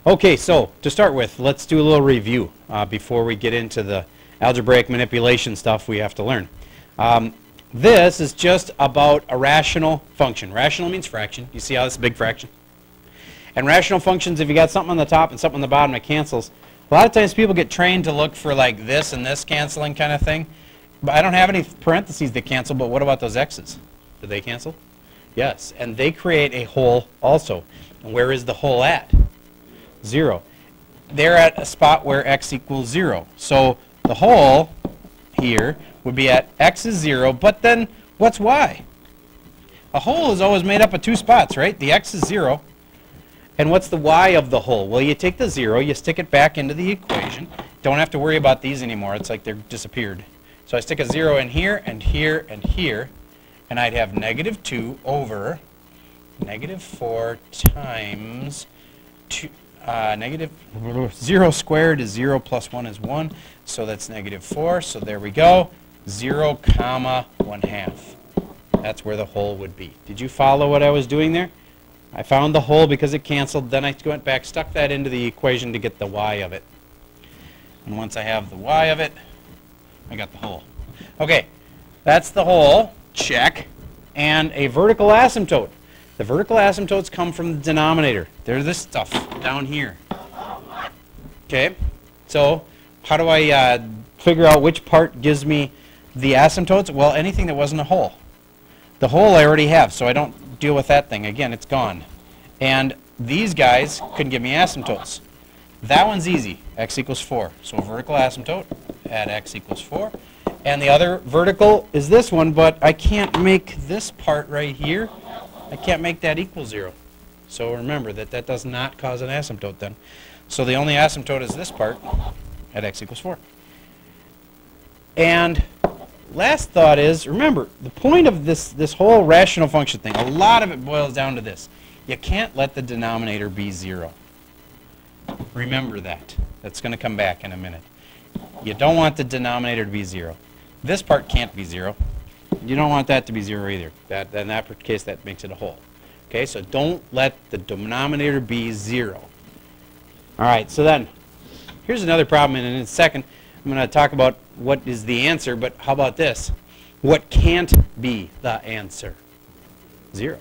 Okay, so to start with, let's do a little review before we get into the algebraic manipulation stuff we have to learn. This is just about a rational function. Rational means fraction. You see how this is a big fraction? And rational functions, if you got something on the top and something on the bottom, it cancels. A lot of times people get trained to look for like this and this canceling kind of thing. But I don't have any parentheses that cancel, but what about those x's? Do they cancel? Yes, and they create a hole also. And where is the hole at? 0. They're at a spot where x equals 0. So the hole here would be at x is 0, but then what's y? A hole is always made up of two spots, right? The x is 0. And what's the y of the hole? Well, you take the 0, you stick it back into the equation. Don't have to worry about these anymore. It's like they're disappeared. So I stick a 0 in here and here and here, and I'd have negative 2 over negative 4 times 2. Negative 0 squared is 0 plus 1 is 1, so that's negative 4. So there we go, 0 comma 1/2. That's where the hole would be. Did you follow what I was doing there? I found the hole because it canceled, then I went back, stuck that into the equation to get the y of it. And once I have the y of it, I got the hole. Okay, that's the hole, check, and a vertical asymptote. The vertical asymptotes come from the denominator. They're this stuff down here. Okay, so how do I figure out which part gives me the asymptotes? Well, anything that wasn't a hole. The hole I already have, so I don't deal with that thing. Again, it's gone. And these guys couldn't give me asymptotes. That one's easy, x equals 4. So a vertical asymptote at x equals 4. And the other vertical is this one, but I can't make this part right here. I can't make that equal 0. So remember that that does not cause an asymptote then. So the only asymptote is this part at x equals 4. And last thought is, remember, the point of this whole rational function thing, a lot of it boils down to this. You can't let the denominator be 0. Remember that. That's going to come back in a minute. You don't want the denominator to be 0. This part can't be 0. You don't want that to be 0 either. In that case, that makes it a hole. Okay, so don't let the denominator be 0. All right, so then here's another problem, and in a second I'm going to talk about what is the answer, but how about this? What can't be the answer? 0.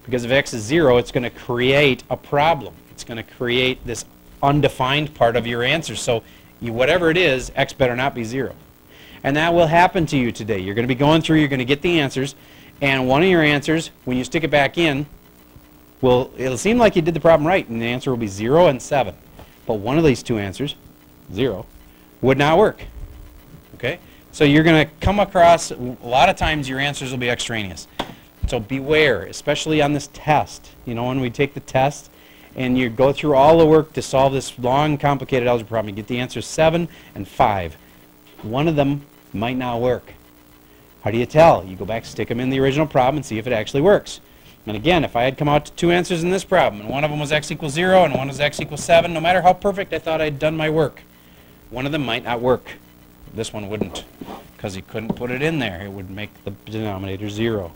Because if x is 0, it's going to create a problem. It's going to create this undefined part of your answer. So whatever it is, x better not be 0. And that will happen to you today. You're going to be going through, you're going to get the answers, and one of your answers, when you stick it back in, it'll seem like you did the problem right, and the answer will be 0 and 7. But one of these two answers, 0, would not work. Okay? So you're going to come across, a lot of times your answers will be extraneous. So beware, especially on this test. You know, when we take the test, and you go through all the work to solve this long, complicated algebra problem, you get the answers 7 and 5. One of them might not work. How do you tell? You go back, stick them in the original problem, and see if it actually works. And again, if I had come out to two answers in this problem, and one of them was x equals 0 and one was x equals 7, no matter how perfect I thought I'd done my work, one of them might not work. This one wouldn't, because you couldn't put it in there. It would make the denominator 0. All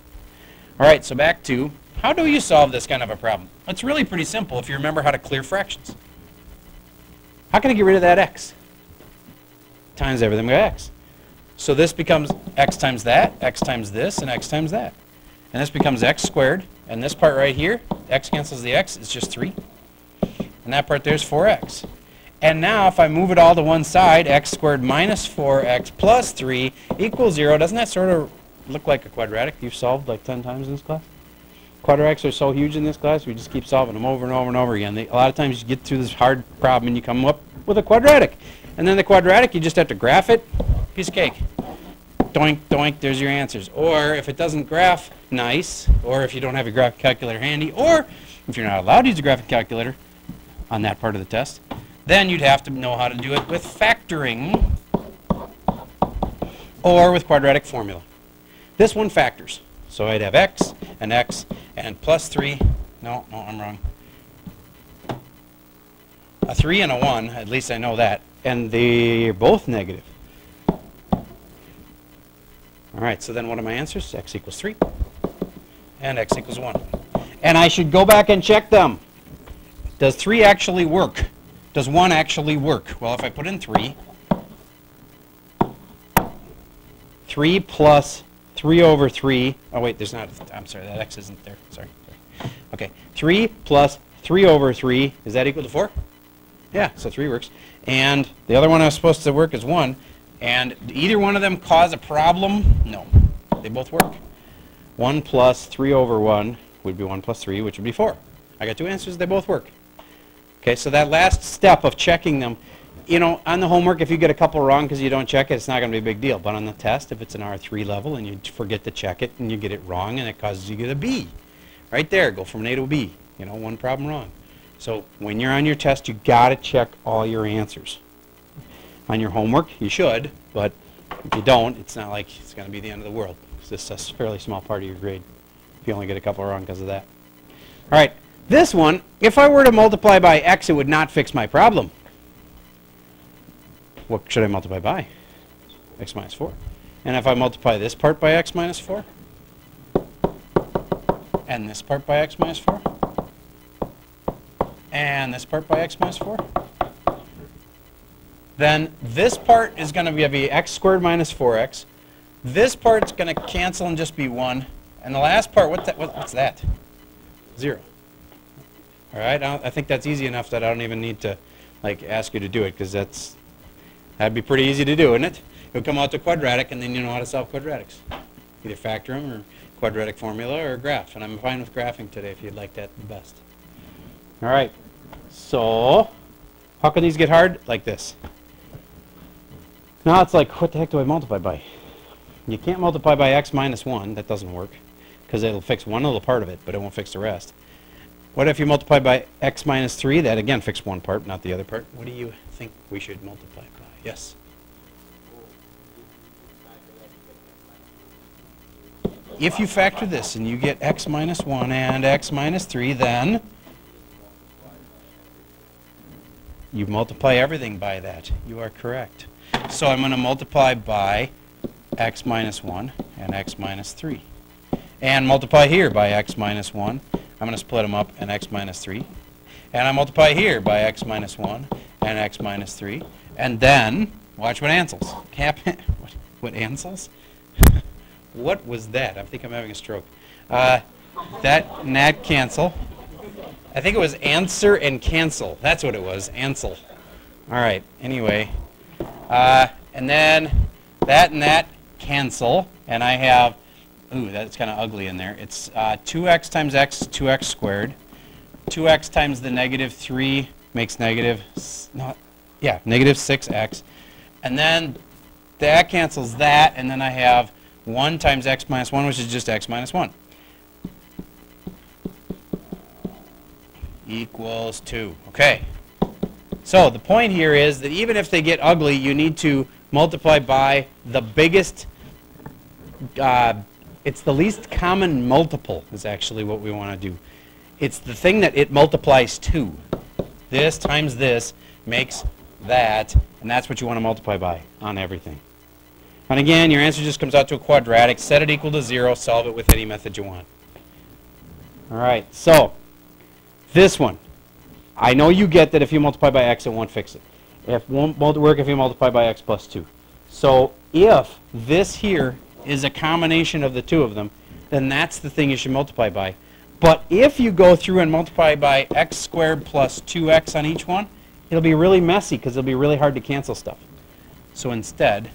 right, so back to, how do you solve this kind of a problem? It's really pretty simple if you remember how to clear fractions. How can I get rid of that x? Times everything by x. So this becomes x times that, x times this, and x times that. And this becomes x squared, and this part right here, x cancels the x, it's just 3. And that part there's 4x. And now if I move it all to one side, x squared minus 4x plus 3 equals 0. Doesn't that sort of look like a quadratic you've solved like 10 times in this class? Quadratics are so huge in this class, we just keep solving them over and over and over again. A lot of times you get through this hard problem and you come up with a quadratic. And then the quadratic, you just have to graph it, piece of cake. Doink, doink, there's your answers. Or if it doesn't graph nice, or if you don't have your graphic calculator handy, or if you're not allowed to use a graphic calculator on that part of the test, then you'd have to know how to do it with factoring or with quadratic formula. This one factors. So I'd have x and plus 3. No, I'm wrong. A 3 and a 1, at least I know that. And they're both negative. All right, so then what are my answers? X equals 3 and x equals 1. And I should go back and check them. Does 3 actually work? Does 1 actually work? Well, if I put in 3, 3 plus 3 over 3, oh wait, there's not, I'm sorry, that x isn't there, sorry. Okay, 3 plus 3 over 3, is that equal to 4? Yeah, so 3 works. And the other one I was supposed to work is 1. And did either one of them cause a problem? No, they both work. 1 plus 3 over 1 would be 1 plus 3, which would be 4. I got 2 answers, they both work. Okay, so that last step of checking them, you know, on the homework, if you get a couple wrong because you don't check it, it's not going to be a big deal. But on the test, if it's an R3 level and you forget to check it and you get it wrong and it causes you to get a B, right there, go from an A to a B, you know, one problem wrong. So when you're on your test, you got to check all your answers. On your homework, you should, but if you don't, it's not like it's going to be the end of the world. It's just a fairly small part of your grade if you only get a couple wrong because of that. All right, this one, if I were to multiply by x, it would not fix my problem. What should I multiply by? X minus 4. And if I multiply this part by x minus 4, and this part by x minus 4, and this part by x minus 4, then this part is going to be x squared minus 4x. This part's going to cancel and just be 1. And the last part, what's that? 0. All right, I think that's easy enough that I don't even need to like ask you to do it, because that'd be pretty easy to do, wouldn't it? It would come out to quadratic, and then you know how to solve quadratics. Either factor them, or quadratic formula, or graph. And I'm fine with graphing today if you'd like that the best. All right, so how can these get hard? Like this. Now it's like, what the heck do I multiply by? You can't multiply by x minus 1. That doesn't work, because it'll fix one little part of it, but it won't fix the rest. What if you multiply by x minus 3? That again fixed one part, not the other part. What do you think we should multiply by? Yes? If you factor this and you get x minus 1 and x minus 3, then you multiply everything by that. You are correct. So I'm going to multiply by x minus 1 and x minus 3. And multiply here by x minus 1. I'm going to split them up and x minus 3. And I multiply here by x minus 1 and x minus 3. And then, watch what answers. What answers? What was that? I think I'm having a stroke. That and that cancel. I think it was answer and cancel. That's what it was, ansel. All right, anyway. And then that and that cancel. And I have, ooh, that's kind of ugly in there. It's 2x times x, 2x squared. 2x times the negative 3 makes negative, negative 6x. And then that cancels that, and then I have 1 times x minus 1, which is just x minus 1. Equals 2. Okay. So the point here is that even if they get ugly, you need to multiply by the biggest, it's the least common multiple is actually what we want to do. It's the thing that it multiplies to. This times this makes that, and that's what you want to multiply by on everything. And again, your answer just comes out to a quadratic. Set it equal to 0. Solve it with any method you want. All right, so this one. I know you get that if you multiply by x, it won't fix it. It won't work if you multiply by x plus 2. So if this here is a combination of the two of them, then that's the thing you should multiply by. But if you go through and multiply by x squared plus 2x on each one, it'll be really messy because it'll be really hard to cancel stuff. So instead,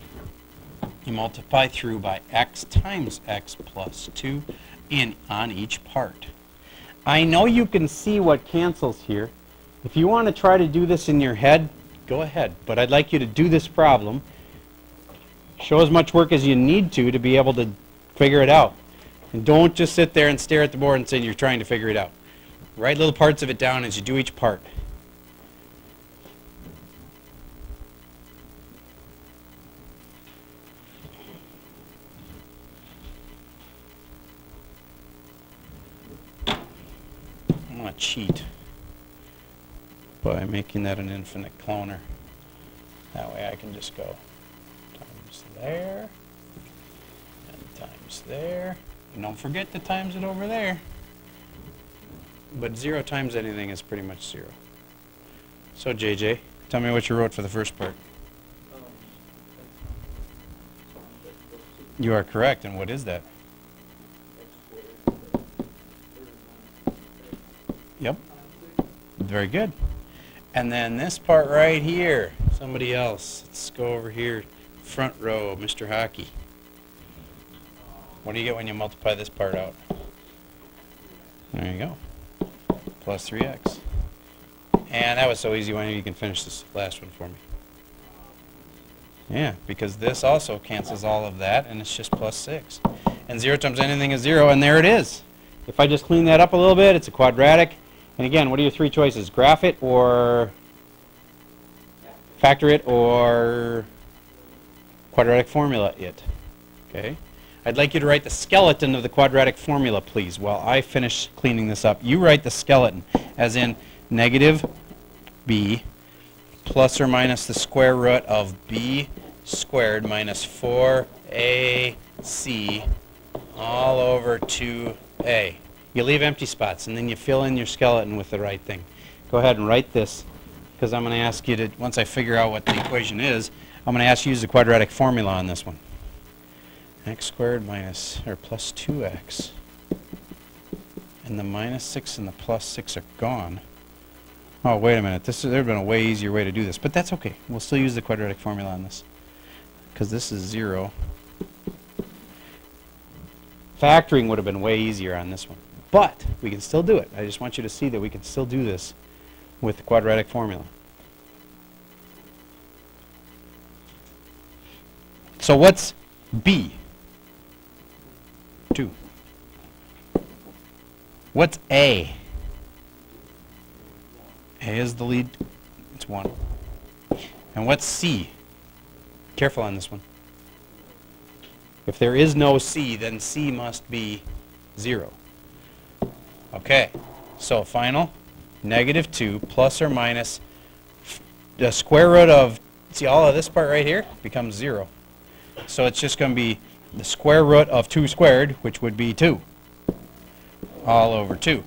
you multiply through by x times x plus 2 on each part. I know you can see what cancels here. If you want to try to do this in your head, go ahead. But I'd like you to do this problem. Show as much work as you need to be able to figure it out. And don't just sit there and stare at the board and say you're trying to figure it out. Write little parts of it down as you do each part. I'm going to cheat by making that an infinite cloner. That way I can just go times there and times there. And don't forget to times it over there. But 0 times anything is pretty much 0. So JJ, tell me what you wrote for the first part. You are correct, and what is that? Yep. Very good. And then this part right here, somebody else. Let's go over here, front row, Mr. Hockey. What do you get when you multiply this part out? There you go. Plus 3x. And that was so easy. Why don't you can finish this last one for me? Yeah, because this also cancels all of that, and it's just plus 6. And 0 times anything is 0, and there it is. If I just clean that up a little bit, it's a quadratic. And again, what are your three choices? Graph it, or factor it, or quadratic formula it. Okay? I'd like you to write the skeleton of the quadratic formula, please, while I finish cleaning this up. You write the skeleton, as in negative b plus or minus the square root of b squared minus 4ac all over 2a. You leave empty spots, and then you fill in your skeleton with the right thing. Go ahead and write this, because I'm going to ask you to, once I figure out what the equation is, I'm going to ask you to use the quadratic formula on this one. X squared minus, or plus 2x. And the minus 6 and the plus 6 are gone. Oh, wait a minute. There would have been a way easier way to do this, but that's okay. We'll still use the quadratic formula on this, because this is 0. Factoring would have been way easier on this one, but we can still do it. I just want you to see that we can still do this with the quadratic formula. So what's b? 2. What's a? A is the lead. It's 1. And what's c? Careful on this one. If there is no c, then c must be 0. Okay, so final, negative 2 plus or minus the square root of, see all of this part right here becomes 0. So it's just going to be the square root of 2 squared, which would be 2, all over 2.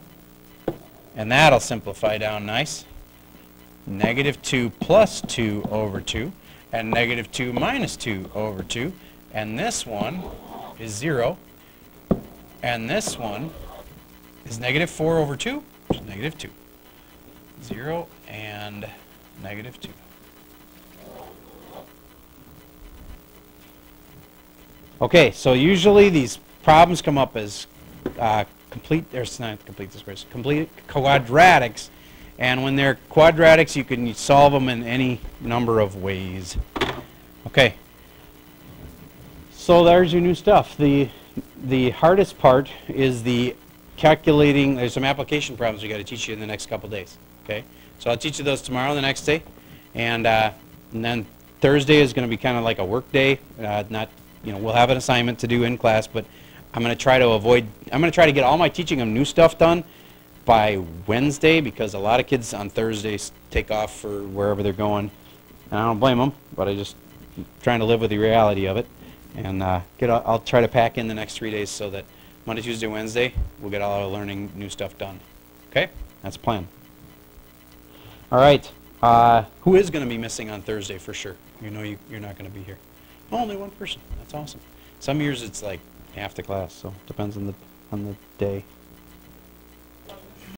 And that'll simplify down nice. Negative 2 plus 2 over 2, and negative 2 minus 2 over 2. And this one is 0, and this one is negative 4 over 2, which is negative 2. 0 and negative 2. Okay, so usually these problems come up as complete quadratics, and when they're quadratics, you can solve them in any number of ways. Okay. So there's your new stuff. The hardest part is the calculating. There's some application problems we got to teach you in the next couple days. Okay, so I'll teach you those tomorrow, the next day, and then Thursday is going to be kind of like a work day. Not, we'll have an assignment to do in class, but I'm going to try to avoid. I'm going to try to get all my teaching of new stuff done by Wednesday, because a lot of kids on Thursdays take off for wherever they're going, and I don't blame them, but I just trying to live with the reality of it. And I'll try to pack in the next 3 days so that Monday, Tuesday, Wednesday, we'll get all our learning new stuff done. Okay? That's the plan. All right. Who is going to be missing on Thursday for sure? You know you're not going to be here. Only one person. That's awesome. Some years it's like half the class, so it depends on the day.